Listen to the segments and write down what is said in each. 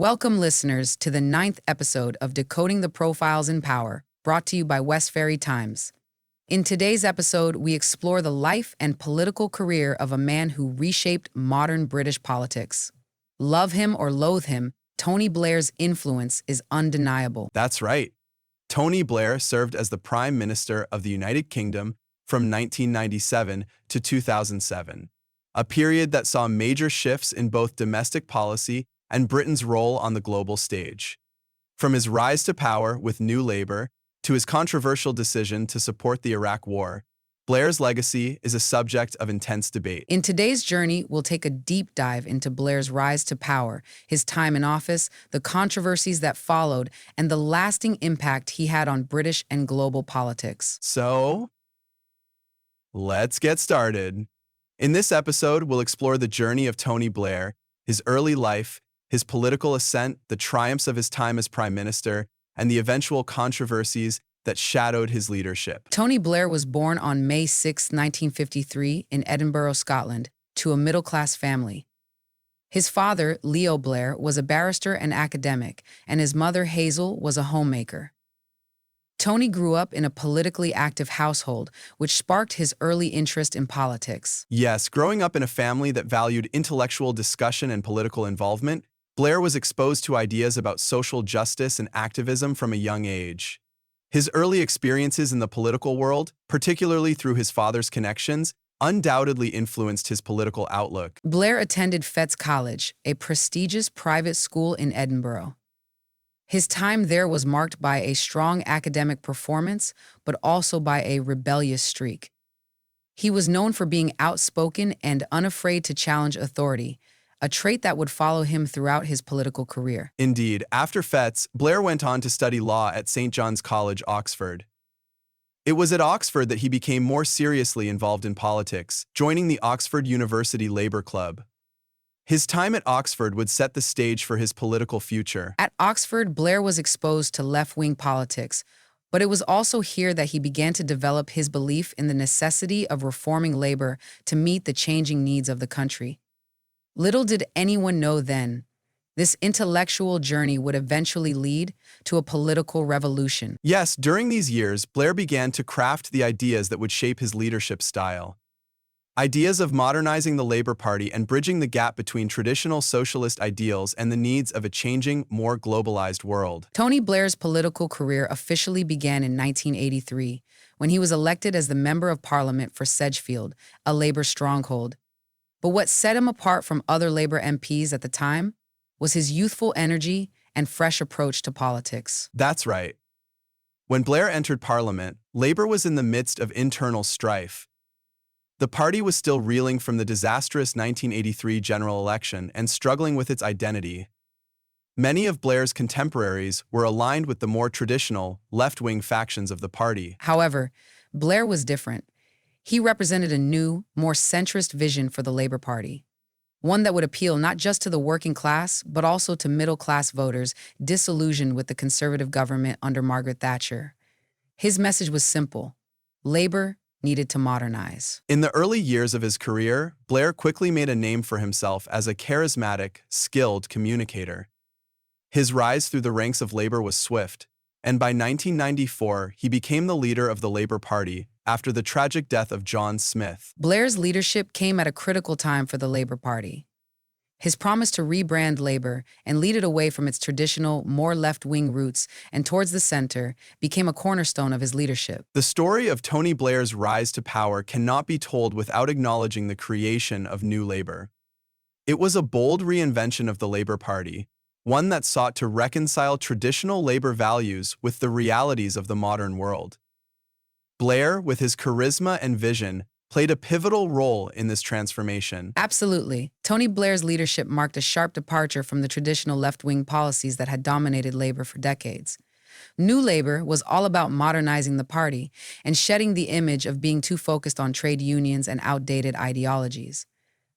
Welcome, listeners, to the ninth episode of Decoding the Profiles in Power, brought to you by West Ferry Times. In today's episode, we explore the life and political career of a man who reshaped modern British politics. Love him or loathe him, Tony Blair's influence is undeniable. That's right. Tony Blair served as the Prime Minister of the United Kingdom from 1997 to 2007, a period that saw major shifts in both domestic policy and Britain's role on the global stage. From his rise to power with New Labour to his controversial decision to support the Iraq War, Blair's legacy is a subject of intense debate. In today's journey, we'll take a deep dive into Blair's rise to power, his time in office, the controversies that followed, and the lasting impact he had on British and global politics. So, let's get started. In this episode, we'll explore the journey of Tony Blair, his early life, his political ascent, the triumphs of his time as Prime Minister, and the eventual controversies that shadowed his leadership. Tony Blair was born on May 6, 1953, in Edinburgh, Scotland, to a middle-class family. His father, Leo Blair, was a barrister and academic, and his mother, Hazel, was a homemaker. Tony grew up in a politically active household, which sparked his early interest in politics. Yes, growing up in a family that valued intellectual discussion and political involvement, Blair was exposed to ideas about social justice and activism from a young age. His early experiences in the political world, particularly through his father's connections, undoubtedly influenced his political outlook. Blair attended Fettes College, a prestigious private school in Edinburgh. His time there was marked by a strong academic performance, but also by a rebellious streak. He was known for being outspoken and unafraid to challenge authority, a trait that would follow him throughout his political career. Indeed, after Fettes, Blair went on to study law at St. John's College, Oxford. It was at Oxford that he became more seriously involved in politics, joining the Oxford University Labour Club. His time at Oxford would set the stage for his political future. At Oxford, Blair was exposed to left-wing politics, but it was also here that he began to develop his belief in the necessity of reforming labor to meet the changing needs of the country. Little did anyone know then, this intellectual journey would eventually lead to a political revolution. Yes, during these years, Blair began to craft the ideas that would shape his leadership style. Ideas of modernizing the Labour Party and bridging the gap between traditional socialist ideals and the needs of a changing, more globalized world. Tony Blair's political career officially began in 1983, when he was elected as the Member of Parliament for Sedgefield, a Labour stronghold. But what set him apart from other Labour MPs at the time was his youthful energy and fresh approach to politics. That's right. When Blair entered Parliament, Labour was in the midst of internal strife. The party was still reeling from the disastrous 1983 general election and struggling with its identity. Many of Blair's contemporaries were aligned with the more traditional, left-wing factions of the party. However, Blair was different. He represented a new, more centrist vision for the Labour Party, one that would appeal not just to the working class, but also to middle-class voters disillusioned with the Conservative government under Margaret Thatcher. His message was simple: Labour needed to modernize. In the early years of his career, Blair quickly made a name for himself as a charismatic, skilled communicator. His rise through the ranks of Labour was swift, and by 1994, he became the leader of the Labour Party after the tragic death of John Smith. Blair's leadership came at a critical time for the Labour Party. His promise to rebrand Labour and lead it away from its traditional, more left-wing roots and towards the center became a cornerstone of his leadership. The story of Tony Blair's rise to power cannot be told without acknowledging the creation of New Labour. It was a bold reinvention of the Labour Party, one that sought to reconcile traditional Labour values with the realities of the modern world. Blair, with his charisma and vision, played a pivotal role in this transformation. Absolutely. Tony Blair's leadership marked a sharp departure from the traditional left-wing policies that had dominated Labour for decades. New Labour was all about modernizing the party and shedding the image of being too focused on trade unions and outdated ideologies.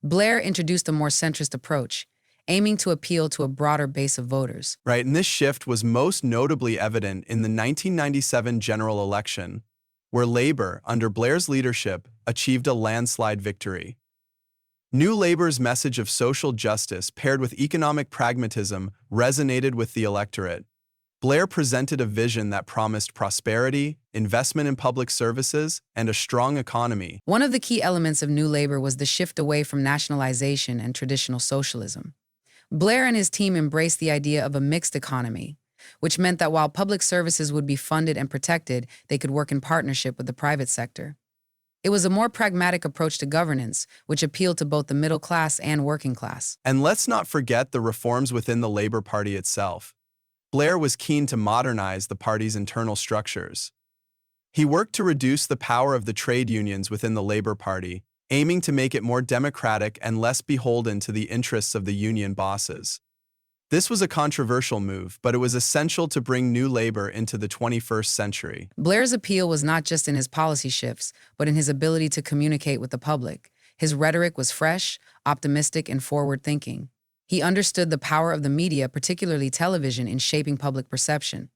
Blair introduced a more centrist approach, aiming to appeal to a broader base of voters. Right, and this shift was most notably evident in the 1997 general election, where Labour, under Blair's leadership, achieved a landslide victory. New Labour's message of social justice paired with economic pragmatism resonated with the electorate. Blair presented a vision that promised prosperity, investment in public services, and a strong economy. One of the key elements of New Labour was the shift away from nationalization and traditional socialism. Blair and his team embraced the idea of a mixed economy, which meant that while public services would be funded and protected, they could work in partnership with the private sector. It was a more pragmatic approach to governance, which appealed to both the middle class and working class. And let's not forget the reforms within the Labour Party itself. Blair was keen to modernize the party's internal structures. He worked to reduce the power of the trade unions within the Labour Party, aiming to make it more democratic and less beholden to the interests of the union bosses. This was a controversial move, but it was essential to bring New Labour into the 21st century. Blair's appeal was not just in his policy shifts, but in his ability to communicate with the public. His rhetoric was fresh, optimistic, and forward-thinking. He understood the power of the media, particularly television, in shaping public perception.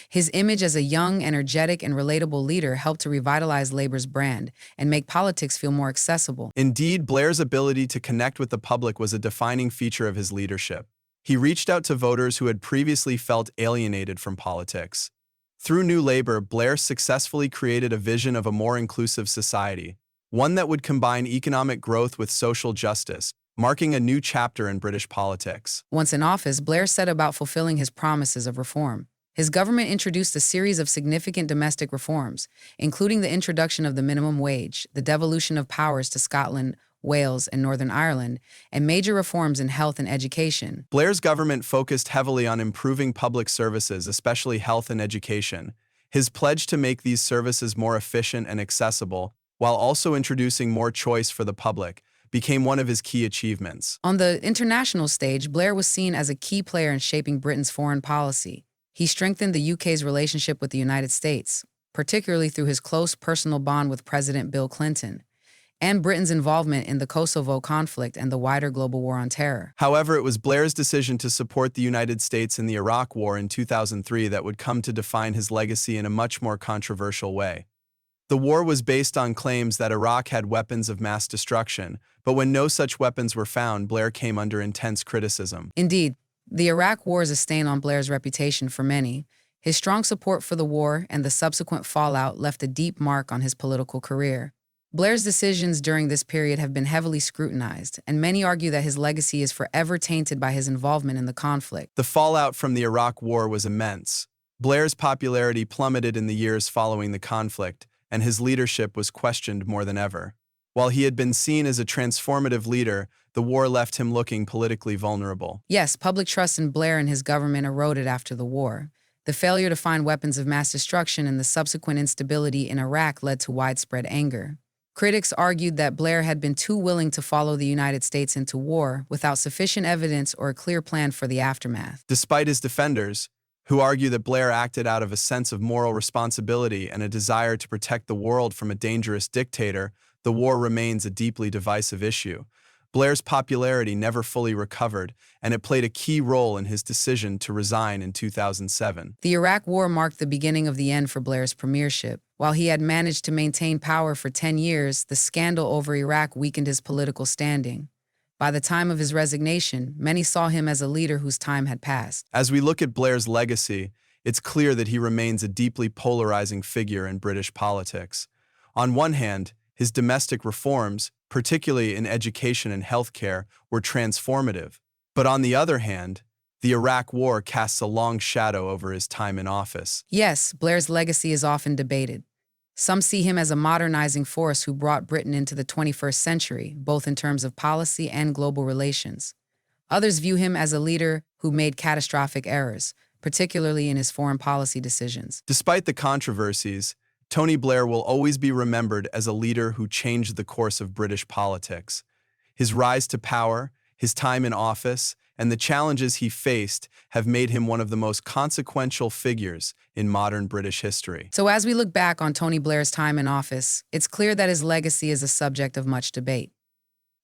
His image as a young, energetic, and relatable leader helped to revitalize Labour's brand and make politics feel more accessible. Indeed, Blair's ability to connect with the public was a defining feature of his leadership. He reached out to voters who had previously felt alienated from politics. Through New Labour, Blair successfully created a vision of a more inclusive society, one that would combine economic growth with social justice, marking a new chapter in British politics. Once in office, Blair set about fulfilling his promises of reform. His government introduced a series of significant domestic reforms, including the introduction of the minimum wage, the devolution of powers to Scotland, Wales, and Northern Ireland, and major reforms in health and education. Blair's government focused heavily on improving public services, especially health and education. His pledge to make these services more efficient and accessible, while also introducing more choice for the public, became one of his key achievements. On the international stage, Blair was seen as a key player in shaping Britain's foreign policy. He strengthened the UK's relationship with the United States, particularly through his close personal bond with President Bill Clinton, and Britain's involvement in the Kosovo conflict and the wider global war on terror. However, it was Blair's decision to support the United States in the Iraq War in 2003 that would come to define his legacy in a much more controversial way. The war was based on claims that Iraq had weapons of mass destruction, but when no such weapons were found, Blair came under intense criticism. Indeed, the Iraq War is a stain on Blair's reputation for many. His strong support for the war and the subsequent fallout left a deep mark on his political career. Blair's decisions during this period have been heavily scrutinized, and many argue that his legacy is forever tainted by his involvement in the conflict. The fallout from the Iraq War was immense. Blair's popularity plummeted in the years following the conflict, and his leadership was questioned more than ever. While he had been seen as a transformative leader, the war left him looking politically vulnerable. Yes, public trust in Blair and his government eroded after the war. The failure to find weapons of mass destruction and the subsequent instability in Iraq led to widespread anger. Critics argued that Blair had been too willing to follow the United States into war without sufficient evidence or a clear plan for the aftermath. Despite his defenders, who argue that Blair acted out of a sense of moral responsibility and a desire to protect the world from a dangerous dictator, the war remains a deeply divisive issue. Blair's popularity never fully recovered, and it played a key role in his decision to resign in 2007. The Iraq War marked the beginning of the end for Blair's premiership. While he had managed to maintain power for 10 years, the scandal over Iraq weakened his political standing. By the time of his resignation, many saw him as a leader whose time had passed. As we look at Blair's legacy, it's clear that he remains a deeply polarizing figure in British politics. On one hand, his domestic reforms, particularly in education and healthcare, were transformative. But on the other hand, the Iraq War casts a long shadow over his time in office. Yes, Blair's legacy is often debated. Some see him as a modernizing force who brought Britain into the 21st century, both in terms of policy and global relations. Others view him as a leader who made catastrophic errors, particularly in his foreign policy decisions. Despite the controversies, Tony Blair will always be remembered as a leader who changed the course of British politics. His rise to power, his time in office, and the challenges he faced have made him one of the most consequential figures in modern British history. So as we look back on Tony Blair's time in office, it's clear that his legacy is a subject of much debate.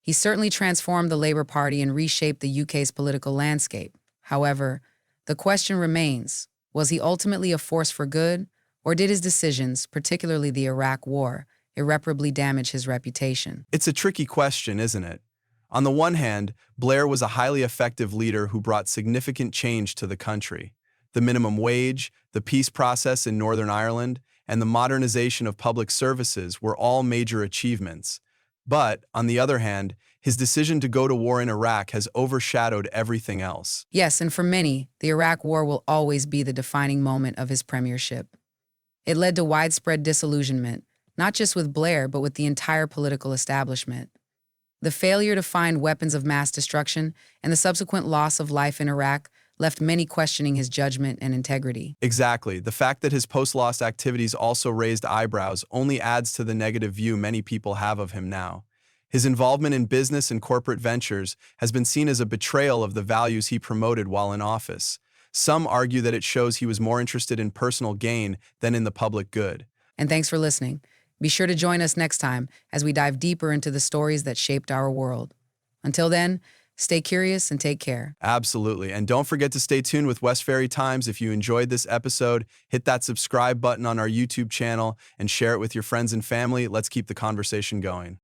He certainly transformed the Labour Party and reshaped the UK's political landscape. However, the question remains, was he ultimately a force for good, or did his decisions, particularly the Iraq War, irreparably damage his reputation? It's a tricky question, isn't it? On the one hand, Blair was a highly effective leader who brought significant change to the country. The minimum wage, the peace process in Northern Ireland, and the modernization of public services were all major achievements. But, on the other hand, his decision to go to war in Iraq has overshadowed everything else. Yes, and for many, the Iraq War will always be the defining moment of his premiership. It led to widespread disillusionment, not just with Blair, but with the entire political establishment. The failure to find weapons of mass destruction and the subsequent loss of life in Iraq left many questioning his judgment and integrity. Exactly. The fact that his post-loss activities also raised eyebrows only adds to the negative view many people have of him now. His involvement in business and corporate ventures has been seen as a betrayal of the values he promoted while in office. Some argue that it shows he was more interested in personal gain than in the public good. And thanks for listening. Be sure to join us next time as we dive deeper into the stories that shaped our world. Until then, stay curious and take care. Absolutely. And don't forget to stay tuned with West Ferry Times. If you enjoyed this episode, hit that subscribe button on our YouTube channel and share it with your friends and family. Let's keep the conversation going.